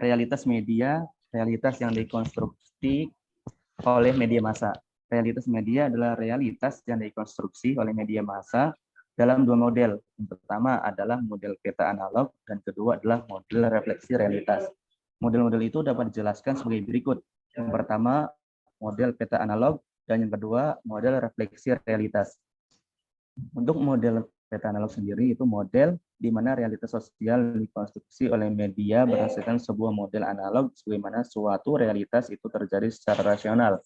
realitas media, realitas yang dikonstruksi oleh media massa. Realitas media adalah realitas yang dikonstruksi oleh media massa dalam dua model. Yang pertama adalah model peta analog dan kedua adalah model refleksi realitas. Model-model itu dapat dijelaskan sebagai berikut. Yang pertama, model peta analog dan yang kedua, model refleksi realitas. Untuk model peta analog sendiri itu model di mana realitas sosial dikonstruksi oleh media berdasarkan sebuah model analog sebagaimana suatu realitas itu terjadi secara rasional.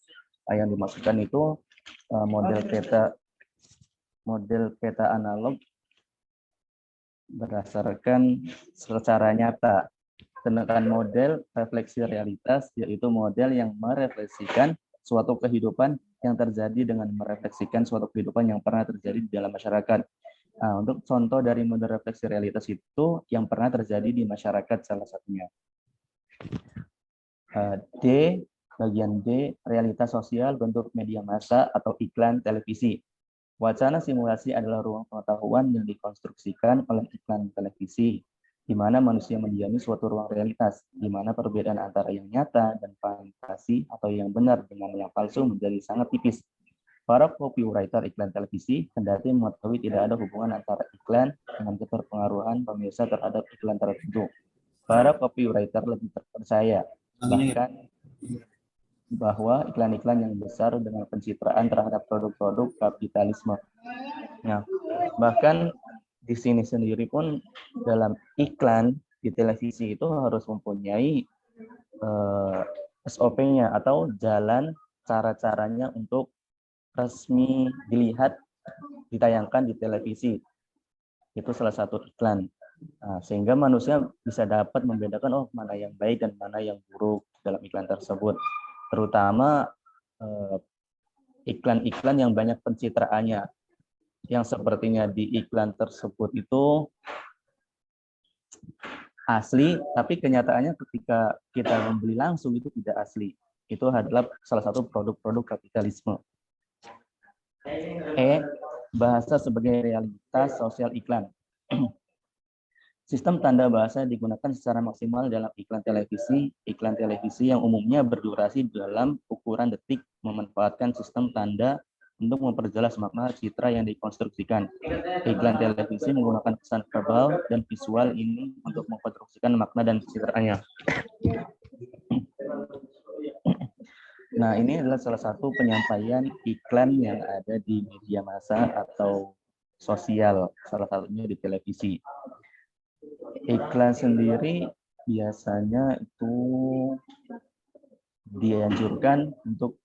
Yang dimaksudkan itu model peta analog berdasarkan secara nyata. Sedangkan model refleksi realitas yaitu model yang merefleksikan suatu kehidupan yang terjadi dengan merefleksikan suatu kehidupan yang pernah terjadi di dalam masyarakat. Untuk contoh dari model refleksi realitas itu yang pernah terjadi di masyarakat salah satunya. Bagian D, realitas sosial bentuk media massa atau iklan televisi. Wacana simulasi adalah ruang pengetahuan yang dikonstruksikan oleh iklan televisi, di mana manusia mendiami suatu ruang realitas, di mana perbedaan antara yang nyata dan fantasi atau yang benar dengan yang palsu menjadi sangat tipis. Para copywriter iklan televisi kendati mengetahui tidak ada hubungan antara iklan dengan keterpengaruhan pemirsa terhadap iklan tertentu. Para copywriter lebih percaya bahwa iklan-iklan yang besar dengan pencitraan terhadap produk-produk kapitalisme. Nah, bahkan di sini sendiri pun dalam iklan di televisi itu harus mempunyai SOP-nya atau jalan cara-caranya untuk resmi dilihat, ditayangkan di televisi. Itu salah satu iklan. Sehingga manusia bisa dapat membedakan mana yang baik dan mana yang buruk dalam iklan tersebut. Terutama iklan-iklan yang banyak pencitraannya. Yang sepertinya di iklan tersebut itu asli, tapi kenyataannya ketika kita membeli langsung itu tidak asli. Itu adalah salah satu produk-produk kapitalisme. Bahasa sebagai realitas sosial iklan. Sistem tanda bahasa digunakan secara maksimal dalam iklan televisi. Iklan televisi yang umumnya berdurasi dalam ukuran detik memanfaatkan sistem tanda untuk memperjelas makna citra yang dikonstruksikan. Iklan televisi menggunakan pesan verbal dan visual ini untuk mengkonstruksikan makna dan citranya. Nah, ini adalah salah satu penyampaian iklan yang ada di media massa atau sosial, salah satunya di televisi. Iklan sendiri biasanya itu dianjurkan untuk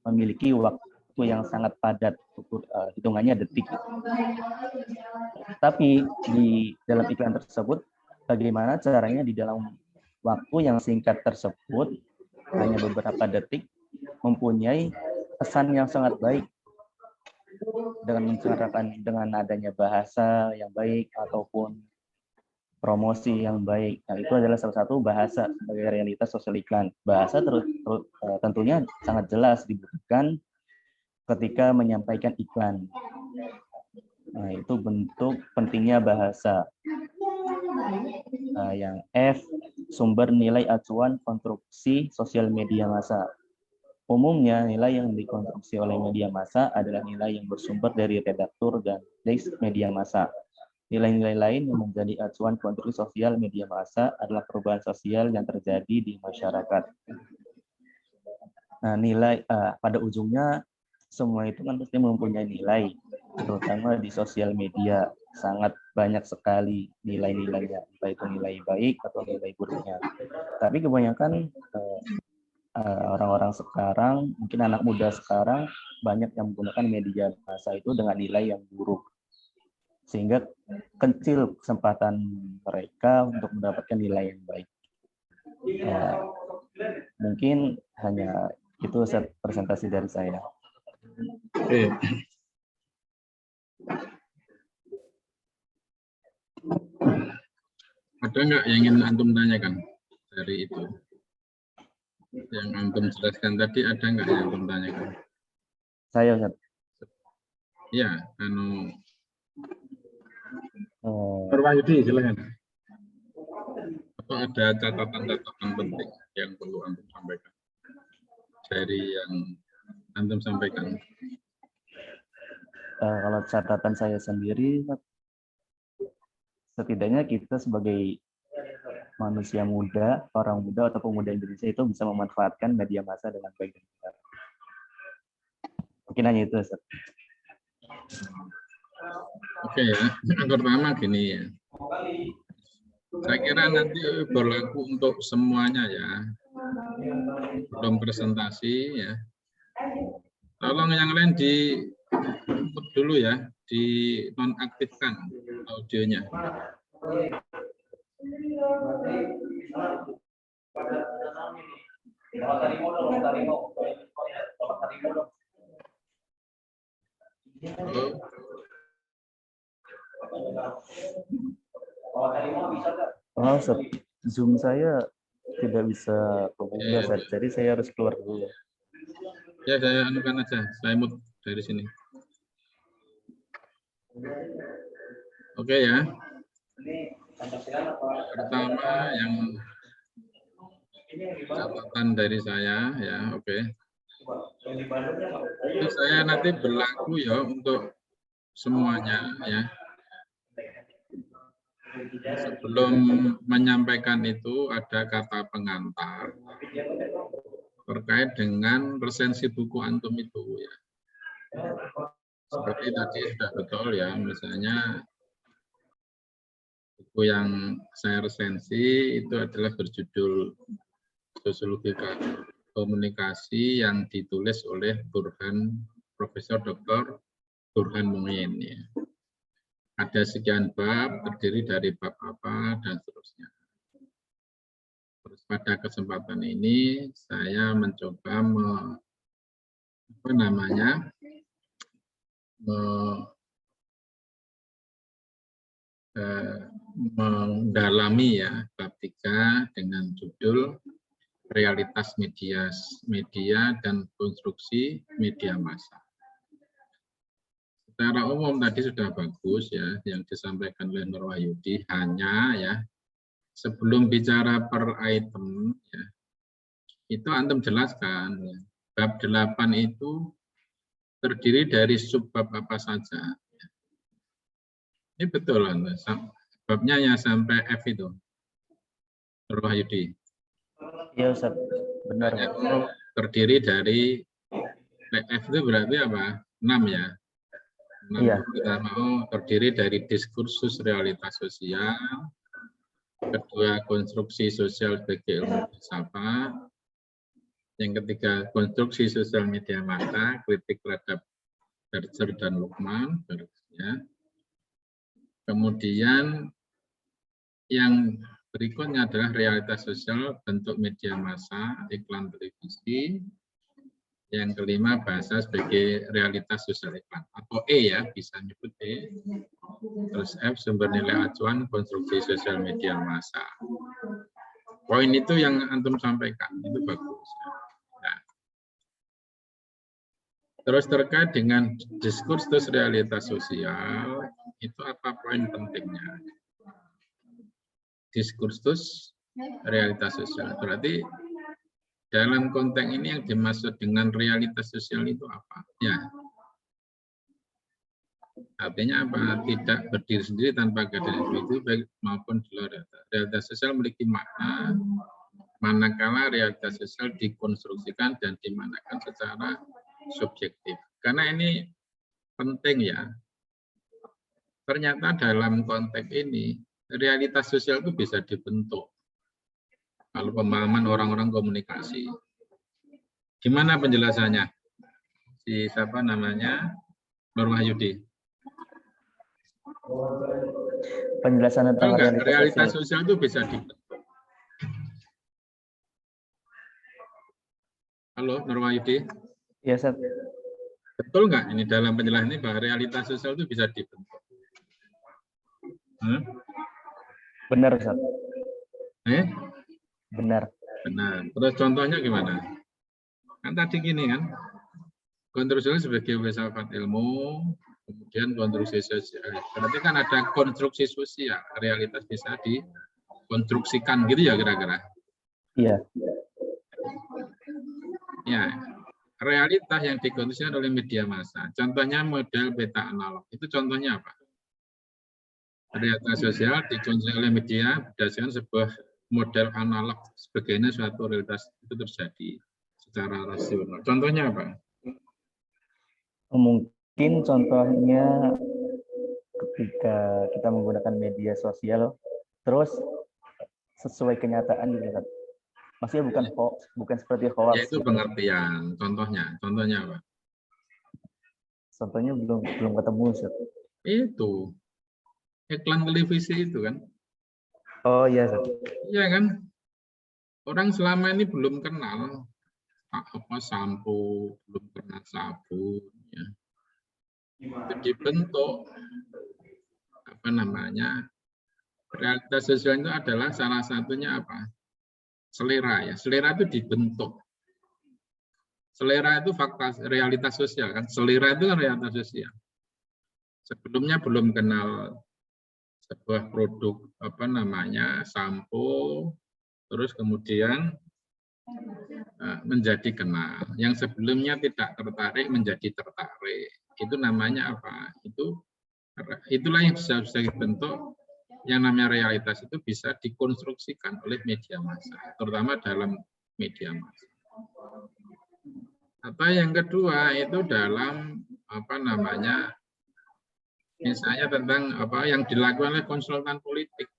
memiliki waktu yang sangat padat, hitungannya detik. Tapi di dalam iklan tersebut, bagaimana caranya di dalam waktu yang singkat tersebut, hanya beberapa detik, mempunyai pesan yang sangat baik dengan menceritakan dengan adanya bahasa yang baik ataupun promosi yang baik. Nah, itu adalah salah satu bahasa sebagai realitas sosial iklan. Bahasa tentunya sangat jelas dibutuhkan ketika menyampaikan iklan. Nah, itu bentuk pentingnya bahasa. Yang F, sumber nilai acuan konstruksi sosial media massa. Umumnya, nilai yang dikonstruksi oleh media massa adalah nilai yang bersumber dari redaktur dan desk media massa. Nilai-nilai lain yang menjadi acuan konstruksi sosial media massa adalah perubahan sosial yang terjadi di masyarakat. Nah, nilai pada ujungnya semua itu kan pasti mempunyai nilai, terutama di sosial media sangat banyak sekali nilai-nilainya, entah itu nilai baik atau nilai buruknya. Tapi kebanyakan orang-orang sekarang, mungkin anak muda sekarang banyak yang menggunakan media massa itu dengan nilai yang buruk, sehingga kecil kesempatan mereka untuk mendapatkan nilai yang baik. Mungkin hanya itu presentasi dari saya. Oke. Ada nggak yang ingin antum tanyakan dari itu? Yang antum jelaskan tadi ada nggak yang antum tanyakan? Saya, Ustaz. Ya, Nur Wahyudi, silakan. Apa ada catatan-catatan penting yang perlu Antum sampaikan dari yang Antum sampaikan? Kalau catatan saya sendiri, setidaknya kita sebagai manusia muda, orang muda atau pemuda Indonesia itu bisa memanfaatkan media massa dengan baik dan benar. Mungkin hanya itu, Ustaz. Oke ya, pertama gini ya. Saya kira nanti berlaku untuk semuanya ya. Belum presentasi ya. Tolong yang lain di dulu ya, di nonaktifkan audionya. Oh, Zoom saya tidak bisa kebuka, Ustaz. Jadi saya harus keluar dulu. Ya, saya anukan aja, saya mute dari sini. Oke ya. Pertama yang catatan dari saya ya, oke. Itu saya nanti berlaku ya untuk semuanya ya. Sebelum menyampaikan itu ada kata pengantar terkait dengan resensi buku Antum itu ya. Seperti tadi sudah betul ya, misalnya buku yang saya resensi itu adalah berjudul Sosiologi Komunikasi yang ditulis oleh Profesor Dr. Burhan Muin ya. Ada sekian bab, terdiri dari bab apa dan seterusnya. Terus pada kesempatan ini saya mencoba mendalami ya bab 3 dengan judul realitas media dan konstruksi media massa. Secara umum tadi sudah bagus ya yang disampaikan oleh Nur Wahyudi, hanya ya sebelum bicara per item ya, itu Antum jelaskan ya, bab 8 itu terdiri dari subbab apa saja. Ini betul babnya ya sampai F itu. Nur Wahyudi. Iya, Ustaz. Benar. Terdiri dari F itu berarti apa? 6 ya. Iya. Kita mau terdiri dari diskursus realitas sosial, kedua konstruksi sosial sebagai ilmu filsafat, yang ketiga konstruksi sosial media massa, kritik terhadap Berger dan Lukman, ya. Kemudian yang berikutnya adalah realitas sosial bentuk media massa, iklan televisi. Yang kelima bahasa sebagai realitas sosial iklan atau E ya, bisa nyebut E. Terus F sumber nilai acuan konstruksi sosial media massa. Poin itu yang Antum sampaikan itu bagus. Nah, terus terkait dengan diskursus realitas sosial itu apa poin pentingnya? Diskursus realitas sosial berarti dalam konteks ini yang dimaksud dengan realitas sosial itu apa? Ya, artinya apa? Tidak berdiri sendiri tanpa kehadiran individu baik maupun di luar data. Realitas sosial memiliki makna manakala realitas sosial dikonstruksikan dan dimanakan secara subjektif. Karena ini penting ya. Ternyata dalam konteks ini realitas sosial itu bisa dibentuk. Kalau pemahaman orang-orang komunikasi. Gimana penjelasannya? Si siapa namanya? Nur Wahyudi. Penjelasan tentang realitas sosial itu bisa dibentuk. Halo, Nur Wahyudi. Iya, Ustaz. Betul nggak ini dalam penjelasan ini bahwa realitas sosial itu bisa dibentuk? Benar, Ustaz. Benar. Benar. Terus contohnya gimana? Kan tadi gini kan, konstruksi sebagai filsafat ilmu, Kemudian konstruksi sosial. Berarti kan ada konstruksi sosial, realitas bisa dikonstruksikan gitu ya kira-kira. Iya. Ya, realitas yang dikonstruksikan oleh media massa. Contohnya model beta analog. Itu contohnya apa? Realitas sosial dikonstruksi oleh media berdasarkan sebuah model analog sebagaimana suatu realitas itu terjadi secara rasional. Contohnya apa? Mungkin contohnya ketika kita menggunakan media sosial, terus sesuai kenyataan gitu kan. Maksudnya bukan seperti hoax. Yaitu pengertian. Contohnya apa? Contohnya belum ketemu, Ustaz. Itu iklan televisi itu kan. Oh iya, Ustaz. Iya kan? Orang selama ini belum kenal sampo, belum kenal sabun ya. Itu dibentuk realitas sosial itu adalah salah satunya apa? Selera ya. Selera itu dibentuk. Selera itu fakta realitas sosial kan. Selera itu kan realitas sosial. Sebelumnya belum kenal sebuah produk sampo, terus kemudian menjadi kenal. Yang sebelumnya tidak tertarik menjadi tertarik. Itu namanya apa? Itulah yang bisa dibentuk. Yang namanya realitas itu bisa dikonstruksikan oleh media massa, terutama dalam media massa. Atau yang kedua itu dalam misalnya tentang yang dilakukan oleh konsultan politik.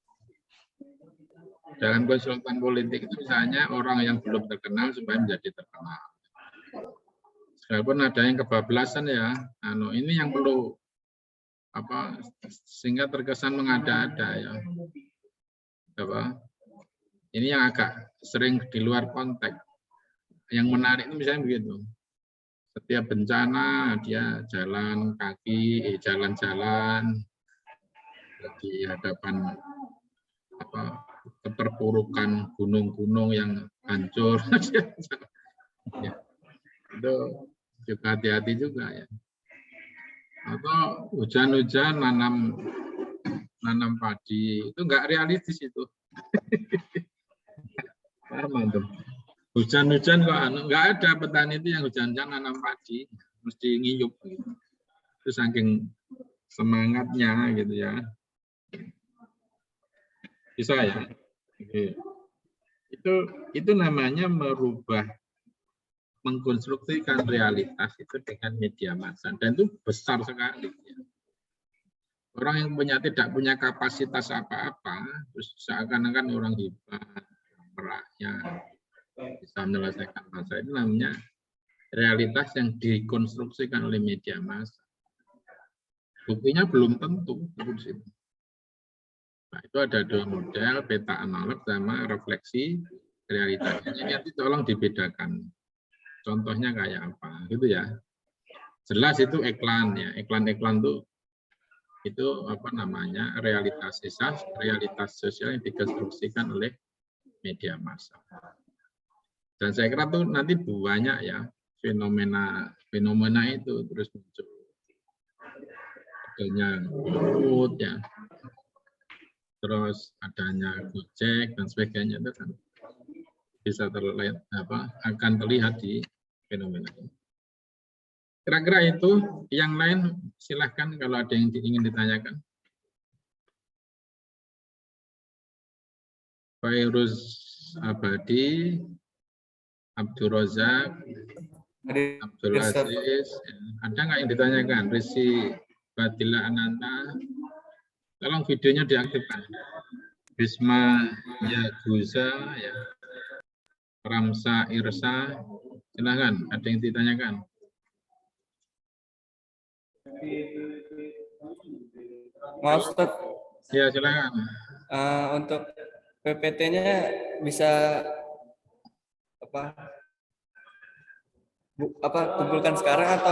Dalam konsultan politik itu misalnya orang yang belum terkenal supaya menjadi terkenal. Walaupun ada yang kebablasan ya, ini yang perlu sehingga terkesan mengada-ada ya. Ini yang agak sering di luar konteks. Yang menarik itu misalnya begitu. Setiap bencana dia jalan kaki, jalan-jalan di hadapan keterpurukan gunung-gunung yang hancur. Ya, itu juga hati-hati juga ya. Atau hujan-hujan nanam padi itu enggak realistis itu. Hujan-hujan kok enggak ada petani itu yang hujan-hujan nanam padi, mesti ngiyup gitu. Itu saking semangatnya gitu ya. Bisa ya. Itu namanya mengkonstruksikan realitas itu dengan media massa, dan itu besar sekali. Orang yang tidak punya kapasitas apa-apa, terus seakan-akan orang hebat, rakyat, bisa menyelesaikan masalah, itu namanya realitas yang dikonstruksikan oleh media massa. Buktinya belum tentu. Nah, itu ada dua model, beta analog sama refleksi realitas. Ini nanti tolong dibedakan. Contohnya kayak apa, gitu ya. Jelas itu iklan ya. Iklan-iklan itu realitas sosial yang dikonstruksikan oleh media massa. Dan saya kira tuh nanti banyak ya fenomena itu terus muncul. Adanya GoFood ya. Terus adanya Gojek dan sebagainya itu kan bisa terlihat akan terlihat di fenomena ini. Kira-kira itu. Yang lain silahkan kalau ada yang ingin ditanyakan. Fairuz Abadi, Abdul Razak, Abdul Aziz, ada nggak yang ditanyakan? Risi Badila Ananta, tolong videonya diaktifkan. Bisma Yaguza, ya. Ramsa Irsa, silahkan, ada yang ditanyakan? Maaf, Ustaz. Ya, silahkan. Untuk PPT-nya bisa kumpulkan sekarang atau